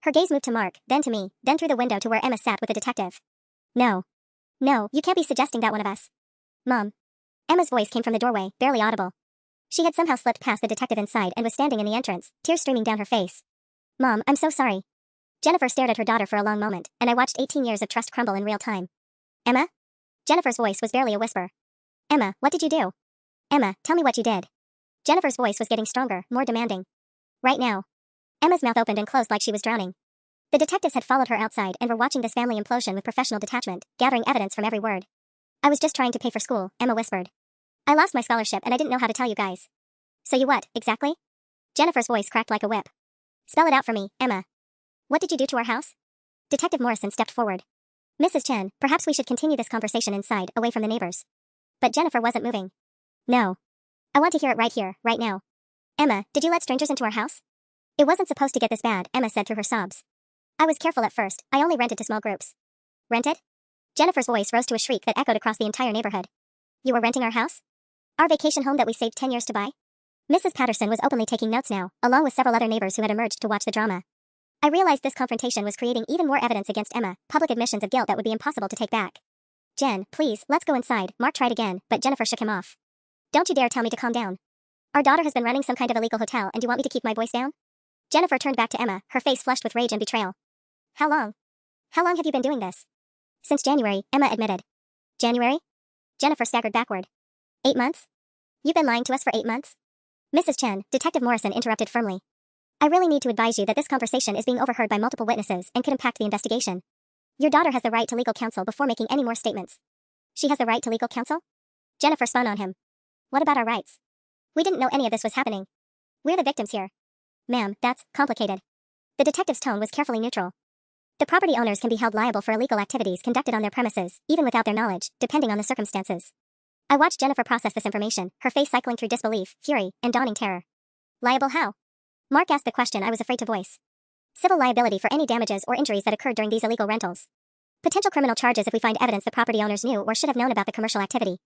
Her gaze moved to Mark, then to me, then through the window to where Emma sat with the detective. No. No, you can't be suggesting that one of us. Mom. Emma's voice came from the doorway, barely audible. She had somehow slipped past the detective inside and was standing in the entrance, tears streaming down her face. Mom, I'm so sorry. Jennifer stared at her daughter for a long moment, and I watched 18 years of trust crumble in real time. Emma? Jennifer's voice was barely a whisper. Emma, what did you do? Emma, tell me what you did. Jennifer's voice was getting stronger, more demanding. Right now. Emma's mouth opened and closed like she was drowning. The detectives had followed her outside and were watching this family implosion with professional detachment, gathering evidence from every word. I was just trying to pay for school, Emma whispered. I lost my scholarship and I didn't know how to tell you guys. So you what, exactly? Jennifer's voice cracked like a whip. Spell it out for me, Emma. What did you do to our house? Detective Morrison stepped forward. Mrs. Chen, perhaps we should continue this conversation inside, away from the neighbors. But Jennifer wasn't moving. No. I want to hear it right here, right now. Emma, did you let strangers into our house? It wasn't supposed to get this bad, Emma said through her sobs. I was careful at first, I only rented to small groups. Rented? Jennifer's voice rose to a shriek that echoed across the entire neighborhood. You were renting our house? Our vacation home that we saved 10 years to buy? Mrs. Patterson was openly taking notes now, along with several other neighbors who had emerged to watch the drama. I realized this confrontation was creating even more evidence against Emma, public admissions of guilt that would be impossible to take back. Jen, please, let's go inside, Mark tried again, but Jennifer shook him off. Don't you dare tell me to calm down. Our daughter has been running some kind of illegal hotel and you want me to keep my voice down? Jennifer turned back to Emma, her face flushed with rage and betrayal. How long? How long have you been doing this? Since January, Emma admitted. January? Jennifer staggered backward. 8 months? You've been lying to us for 8 months? Mrs. Chen, Detective Morrison interrupted firmly. I really need to advise you that this conversation is being overheard by multiple witnesses and could impact the investigation. Your daughter has the right to legal counsel before making any more statements. She has the right to legal counsel? Jennifer spun on him. What about our rights? We didn't know any of this was happening. We're the victims here. Ma'am, that's complicated. The detective's tone was carefully neutral. The property owners can be held liable for illegal activities conducted on their premises, even without their knowledge, depending on the circumstances. I watched Jennifer process this information, her face cycling through disbelief, fury, and dawning terror. Liable how? Mark asked the question I was afraid to voice. Civil liability for any damages or injuries that occurred during these illegal rentals. Potential criminal charges if we find evidence the property owners knew or should have known about the commercial activity.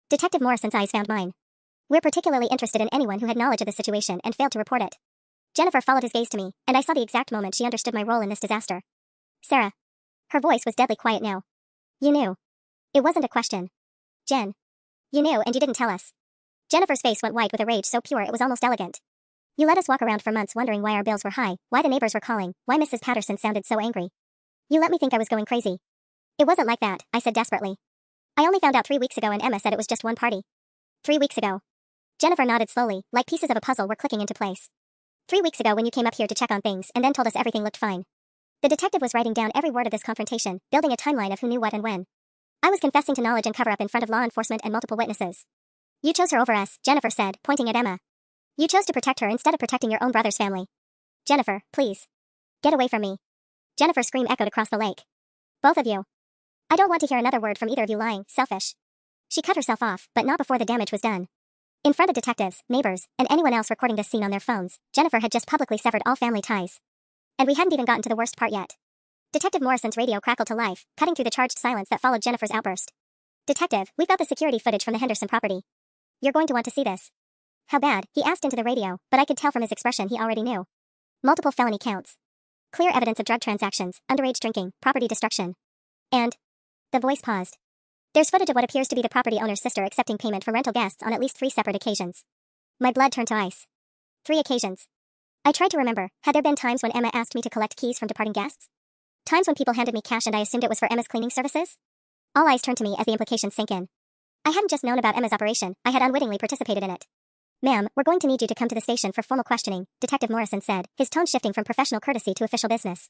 Detective Morrison's eyes found mine. We're particularly interested in anyone who had knowledge of the situation and failed to report it. Jennifer followed his gaze to me, and I saw the exact moment she understood my role in this disaster. Sarah. Her voice was deadly quiet now. You knew. It wasn't a question. Jen. You knew and you didn't tell us. Jennifer's face went white with a rage so pure it was almost elegant. You let us walk around for months wondering why our bills were high, why the neighbors were calling, why Mrs. Patterson sounded so angry. You let me think I was going crazy. It wasn't like that, I said desperately. I only found out 3 weeks ago and Emma said it was just one party. 3 weeks ago. Jennifer nodded slowly, like pieces of a puzzle were clicking into place. 3 weeks ago when you came up here to check on things and then told us everything looked fine. The detective was writing down every word of this confrontation, building a timeline of who knew what and when. I was confessing to knowledge and cover-up in front of law enforcement and multiple witnesses. You chose her over us, Jennifer said, pointing at Emma. You chose to protect her instead of protecting your own brother's family. Jennifer, please. Get away from me. Jennifer's scream echoed across the lake. Both of you. I don't want to hear another word from either of you lying, selfish. She cut herself off, but not before the damage was done. In front of detectives, neighbors, and anyone else recording this scene on their phones, Jennifer had just publicly severed all family ties. And we hadn't even gotten to the worst part yet. Detective Morrison's radio crackled to life, cutting through the charged silence that followed Jennifer's outburst. Detective, we've got the security footage from the Henderson property. You're going to want to see this. How bad? He asked into the radio, but I could tell from his expression he already knew. Multiple felony counts. Clear evidence of drug transactions, underage drinking, property destruction. And... The voice paused. There's footage of what appears to be the property owner's sister accepting payment from rental guests on at least 3 separate occasions. My blood turned to ice. 3 occasions. I tried to remember, had there been times when Emma asked me to collect keys from departing guests? Times when people handed me cash and I assumed it was for Emma's cleaning services? All eyes turned to me as the implications sank in. I hadn't just known about Emma's operation, I had unwittingly participated in it. Ma'am, we're going to need you to come to the station for formal questioning, Detective Morrison said, his tone shifting from professional courtesy to official business.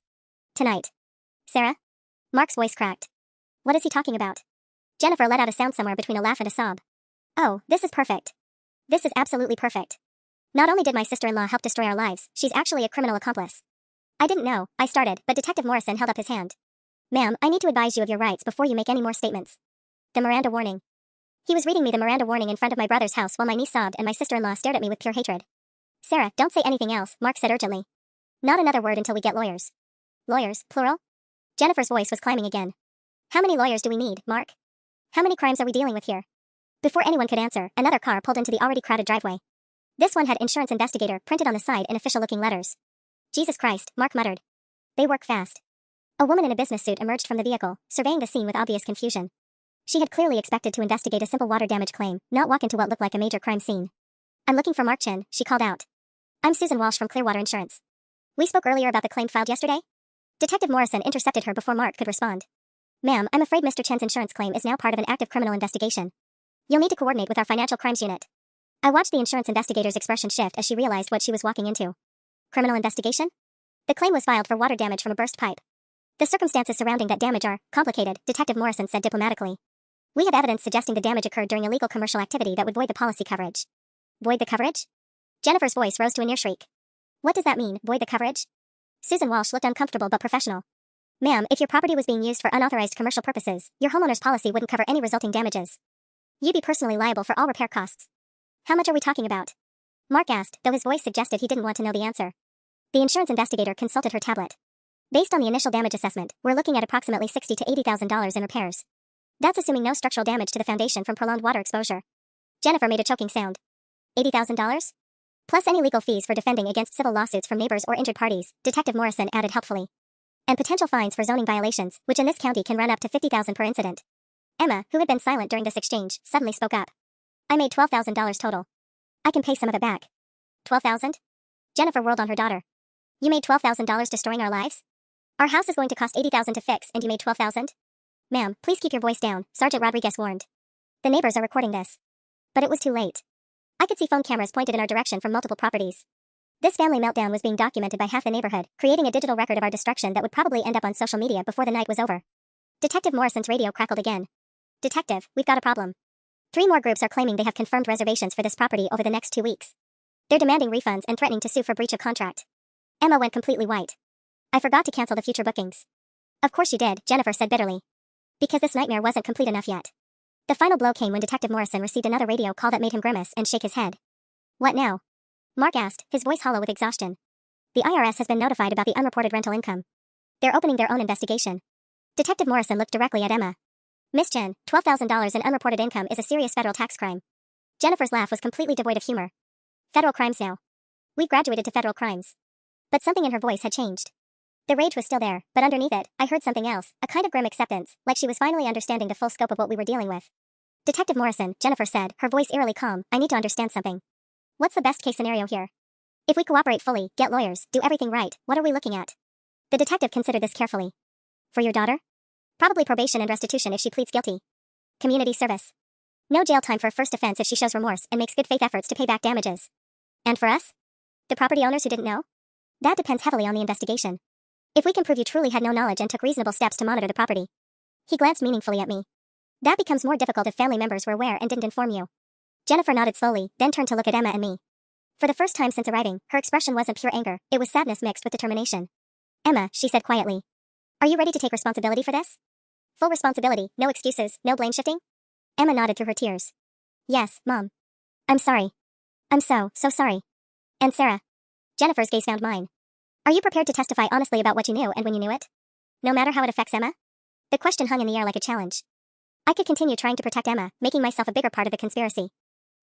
Tonight. Sarah? Mark's voice cracked. What is he talking about? Jennifer let out a sound somewhere between a laugh and a sob. Oh, this is perfect. This is absolutely perfect. Not only did my sister-in-law help destroy our lives, she's actually a criminal accomplice. I didn't know, I started, but Detective Morrison held up his hand. Ma'am, I need to advise you of your rights before you make any more statements. The Miranda warning. He was reading me the Miranda warning in front of my brother's house while my niece sobbed and my sister-in-law stared at me with pure hatred. Sarah, don't say anything else, Mark said urgently. Not another word until we get lawyers. Lawyers, plural? Jennifer's voice was climbing again. How many lawyers do we need, Mark? How many crimes are we dealing with here? Before anyone could answer, another car pulled into the already crowded driveway. This one had insurance investigator printed on the side in official-looking letters. Jesus Christ, Mark muttered. They work fast. A woman in a business suit emerged from the vehicle, surveying the scene with obvious confusion. She had clearly expected to investigate a simple water damage claim, not walk into what looked like a major crime scene. I'm looking for Mark Chin, she called out. I'm Susan Walsh from Clearwater Insurance. We spoke earlier about the claim filed yesterday? Detective Morrison intercepted her before Mark could respond. Ma'am, I'm afraid Mr. Chen's insurance claim is now part of an active criminal investigation. You'll need to coordinate with our financial crimes unit. I watched the insurance investigator's expression shift as she realized what she was walking into. Criminal investigation? The claim was filed for water damage from a burst pipe. The circumstances surrounding that damage are complicated, Detective Morrison said diplomatically. We have evidence suggesting the damage occurred during illegal commercial activity that would void the policy coverage. Void the coverage? Jennifer's voice rose to a near shriek. What does that mean, void the coverage? Susan Walsh looked uncomfortable but professional. Ma'am, if your property was being used for unauthorized commercial purposes, your homeowner's policy wouldn't cover any resulting damages. You'd be personally liable for all repair costs. How much are we talking about? Mark asked, though his voice suggested he didn't want to know the answer. The insurance investigator consulted her tablet. Based on the initial damage assessment, we're looking at approximately $60,000 to $80,000 in repairs. That's assuming no structural damage to the foundation from prolonged water exposure. Jennifer made a choking sound. $80,000? Plus any legal fees for defending against civil lawsuits from neighbors or injured parties, Detective Morrison added helpfully. And potential fines for zoning violations, which in this county can run up to $50,000 per incident. Emma, who had been silent during this exchange, suddenly spoke up. I made $12,000 total. I can pay some of it back. $12,000? Jennifer whirled on her daughter. You made $12,000 destroying our lives? Our house is going to cost $80,000 to fix and you made $12,000? Ma'am, please keep your voice down, Sergeant Rodriguez warned. The neighbors are recording this. But it was too late. I could see phone cameras pointed in our direction from multiple properties. This family meltdown was being documented by half the neighborhood, creating a digital record of our destruction that would probably end up on social media before the night was over. Detective Morrison's radio crackled again. Detective, we've got a problem. 3 more groups are claiming they have confirmed reservations for this property over the next 2 weeks. They're demanding refunds and threatening to sue for breach of contract. Emma went completely white. I forgot to cancel the future bookings. Of course you did, Jennifer said bitterly. Because this nightmare wasn't complete enough yet. The final blow came when Detective Morrison received another radio call that made him grimace and shake his head. What now? Mark asked, his voice hollow with exhaustion. The IRS has been notified about the unreported rental income. They're opening their own investigation. Detective Morrison looked directly at Emma. Miss Chen, $12,000 in unreported income is a serious federal tax crime. Jennifer's laugh was completely devoid of humor. Federal crimes now. We've graduated to federal crimes. But something in her voice had changed. The rage was still there, but underneath it, I heard something else, a kind of grim acceptance, like she was finally understanding the full scope of what we were dealing with. Detective Morrison, Jennifer said, her voice eerily calm, I need to understand something. What's the best case scenario here? If we cooperate fully, get lawyers, do everything right, what are we looking at? The detective considered this carefully. For your daughter? Probably probation and restitution if she pleads guilty. Community service. No jail time for a first offense if she shows remorse and makes good faith efforts to pay back damages. And for us? The property owners who didn't know? That depends heavily on the investigation. If we can prove you truly had no knowledge and took reasonable steps to monitor the property. He glanced meaningfully at me. That becomes more difficult if family members were aware and didn't inform you. Jennifer nodded slowly, then turned to look at Emma and me. For the first time since arriving, her expression wasn't pure anger, it was sadness mixed with determination. Emma, she said quietly. Are you ready to take responsibility for this? Full responsibility, no excuses, no blame shifting? Emma nodded through her tears. Yes, Mom. I'm sorry. I'm so sorry. And Sarah. Jennifer's gaze found mine. Are you prepared to testify honestly about what you knew and when you knew it? No matter how it affects Emma? The question hung in the air like a challenge. I could continue trying to protect Emma, making myself a bigger part of the conspiracy.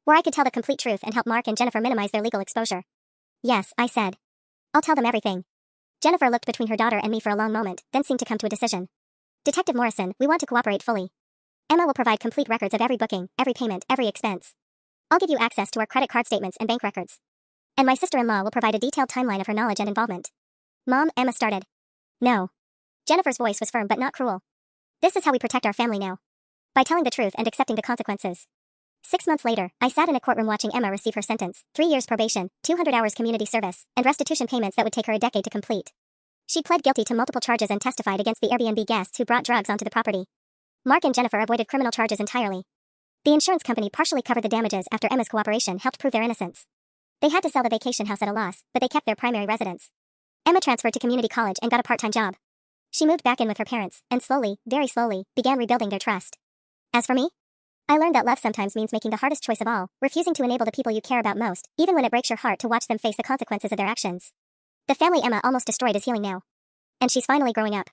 Or I could tell the complete truth and help Mark and Jennifer minimize their legal exposure. Yes, I said. I'll tell them everything. Jennifer looked between her daughter and me for a long moment, then seemed to come to a decision. Detective Morrison, we want to cooperate fully. Emma will provide complete records of every booking, every payment, every expense. I'll give you access to our credit card statements and bank records. And my sister-in-law will provide a detailed timeline of her knowledge and involvement. Mom, Emma started. No. Jennifer's voice was firm but not cruel. This is how we protect our family now. By telling the truth and accepting the consequences. 6 months later, I sat in a courtroom watching Emma receive her sentence, 3 years probation, 200 hours community service, and restitution payments that would take her a decade to complete. She pled guilty to multiple charges and testified against the Airbnb guests who brought drugs onto the property. Mark and Jennifer avoided criminal charges entirely. The insurance company partially covered the damages after Emma's cooperation helped prove their innocence. They had to sell the vacation house at a loss, but they kept their primary residence. Emma transferred to community college and got a part-time job. She moved back in with her parents, and slowly, very slowly, began rebuilding their trust. As for me? I learned that love sometimes means making the hardest choice of all, refusing to enable the people you care about most, even when it breaks your heart to watch them face the consequences of their actions. The family Emma almost destroyed is healing now. And she's finally growing up.